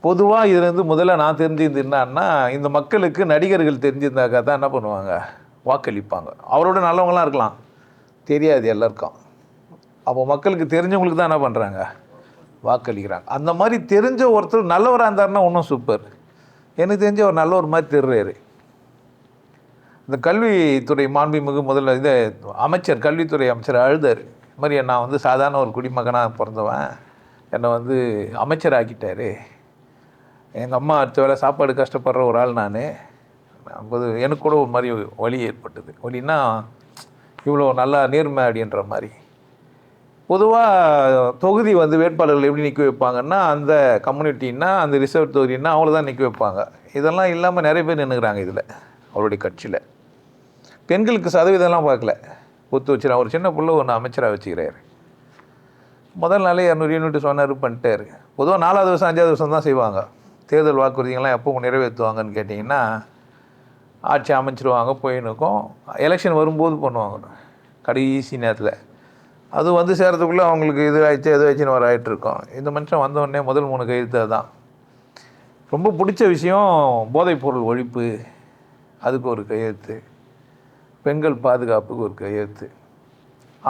பொதுவாக இதுலேருந்து முதல்ல நான் தெரிஞ்சிருந்தேன்னா, இந்த மக்களுக்கு நடிகர்கள் தெரிஞ்சிருந்தாக்கா தான் என்ன பண்ணுவாங்க, வாக்களிப்பாங்க. அவரோட நல்லவங்களாம் இருக்கலாம், தெரியாது எல்லாருக்கும். அப்போ மக்களுக்கு தெரிஞ்சவங்களுக்கு தான் என்ன பண்ணுறாங்க, வாக்களிக்கிறாங்க. அந்த மாதிரி தெரிஞ்ச ஒருத்தர் நல்லவராக இருந்தாருன்னா இன்னும் சூப்பர். எனக்கு தெரிஞ்ச ஒரு நல்ல ஒரு மாதிரி தெரிறாரு. இந்த கல்வித்துறை மாண்புமிகு முதல்ல அமைச்சர், கல்வித்துறை அமைச்சர் அழுதார். இது மாதிரி நான் வந்து சாதாரண ஒரு குடிமகனாக பிறந்தவன், என்னை அமைச்சர் ஆக்கிட்டார். எங்கள் அம்மா அடுத்த வேளை சாப்பாடு கஷ்டப்படுற ஒரு ஆள் நான். எனக்கு கூட ஒரு மாதிரி வலி ஏற்பட்டது. வலின்னா இவ்வளோ நல்லா நேர்மை அப்படின்ற மாதிரி. பொதுவாக தொகுதி வேட்பாளர்கள் எப்படி நிற்க வைப்பாங்கன்னா, அந்த கம்யூனிட்டின்னா, அந்த ரிசர்வ் தொகுதின்னா அவங்கள தான் நிற்க வைப்பாங்க. இதெல்லாம் இல்லாமல் நிறைய பேர் நின்றுக்கிறாங்க இதில், அவருடைய கட்சியில். பெண்களுக்கு சதவீதம்லாம் பார்க்கல, ஒத்து வச்சுருக்காங்க. ஒரு சின்ன பிள்ளை ஒன்று அமைச்சராக வச்சுக்கிறாரு. முதல் நாளே 200 யூனிட் சொன்னார், பண்ணிட்டார். பொதுவாக 4வது வருஷம் 5வது வருஷம் தான் செய்வாங்க. தேர்தல் வாக்குறுதிகள்லாம் எப்போ நிறைவேற்றுவாங்கன்னு கேட்டிங்கன்னா, ஆட்சி அமைச்சிருவாங்க, போயின்னுக்கும் எலெக்ஷன் வரும்போது பண்ணுவாங்க கடைசி நேரத்தில். அது சேர்கிறதுக்குள்ளே அவங்களுக்கு இது ஆயிடுச்சு எது ஆயிடுச்சுன்னு வர ஆகிட்டுருக்கோம். இந்த மனுஷன் வந்தோடனே முதல் 3 கையெழுத்து தான். ரொம்ப பிடிச்ச விஷயம் போதைப்பொருள் ஒழிப்பு, அதுக்கு ஒரு கையெழுத்து. பெண்கள் பாதுகாப்புக்கு ஒரு கையெழுத்து.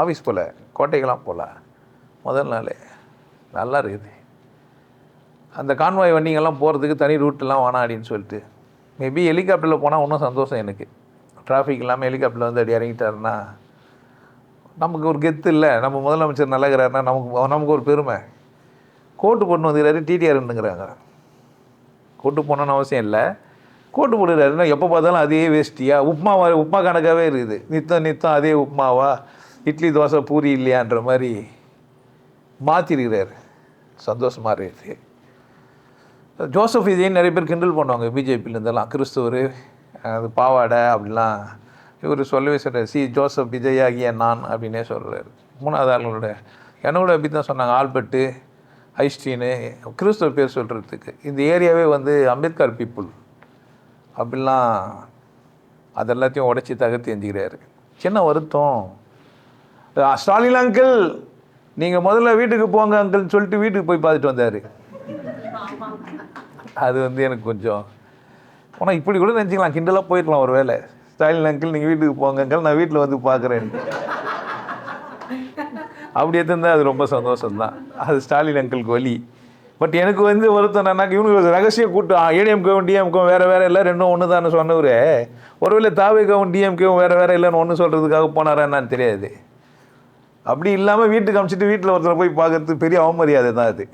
ஆஃபீஸ் போல், கோட்டைக்கெல்லாம் போகல, முதல் நாள் நல்லா இருக்குது. அந்த கான்வாய் வண்டிங்கெல்லாம் போகிறதுக்கு தனி ரூட்டெலாம் வேணாம் அப்படின்னு சொல்லிட்டு, மேபி ஹெலிகாப்டரில் போனால் இன்னும் சந்தோஷம் எனக்கு. டிராஃபிக் இல்லாமல் ஹெலிகாப்டரில் அப்படி இறங்கிட்டாருன்னா நமக்கு ஒரு கெத்து இல்லை. நம்ம முதலமைச்சர் நல்லகிறாருன்னா நமக்கு ஒரு பெருமை. கோட்டு போட்டு வந்துக்கிறாரு, டிடிஆர்னுங்கிறாங்க. கோட்டு போனோன்னு அவசியம் இல்லை, கோட்டு போடுறாருன்னா எப்போ பார்த்தாலும் அதே வேஷ்டியாக உப்புமா கணக்காகவே இருக்குது. நித்தம் அதே உப்புமாவா, இட்லி தோசை பூரி இல்லையான்ற மாதிரி மாற்றிருக்கிறார். சந்தோஷமாக இருக்குது. ஜோசப் விஜய்ன்னு நிறைய பேர் கிண்டல் பண்ணுவாங்க பிஜேபியிலேருந்தெல்லாம், கிறிஸ்துவர், அது பாவாடை அப்படிலாம். இவர் சொல்லவே சொல்கிறார், ஜோசப் விஜய் ஆகிய நான் அப்படின்னே சொல்கிறார். 3வது ஆளுங்களோட என்னோட அப்படி தான் சொன்னாங்க. ஆல்பர்ட்டு, ஐஸ்டீனு, கிறிஸ்துவ பேர் சொல்கிறதுக்கு. இந்த ஏரியாவே அம்பேத்கர் பீப்புள் அப்படிலாம் அதெல்லாத்தையும் உடச்சி தகர்த்து எஞ்சிக்கிறாரு. சின்ன வருத்தம். ஸ்டாலின் அங்கிள் நீங்கள் முதல்ல வீட்டுக்கு போங்க அங்கிள்னு சொல்லிட்டு வீட்டுக்கு போய் பார்த்துட்டு வந்தார். அது எனக்கு கொஞ்சம், ஆனால் இப்படி கூட நினச்சிக்கலாம், கிண்டலாக போயிருக்கலாம் ஒரு வேளை. ஸ்டாலின் அங்கிள் நீங்கள் வீட்டுக்கு போங்க அங்கிள், நான் வீட்டில் பார்க்குறேன் அப்படி எடுத்திருந்தால் அது ரொம்ப சந்தோஷம்தான். அது ஸ்டாலின் அங்கிளுக்கு வலி. பட் எனக்கு வருத்தம் என்னன்னாக்க, இவனுக்கு ரகசிய கூட்டம் ஏடிஎம்கேவும் டிஎம்கேவும் வேறு இல்லை, ரெண்டும் ஒன்று தான் சொன்னவர். ஒருவேளை தாவேகவும் டிஎம்கேவும் வேறு இல்லைன்னு ஒன்று சொல்கிறதுக்காக போனாரா என்னன்னு தெரியாது. அப்படி இல்லாமல் வீட்டுக்கு அனுப்பிச்சிட்டு வீட்டில் ஒருத்தரை போய் பார்க்கறது பெரிய அவமரியாதை தான் அது.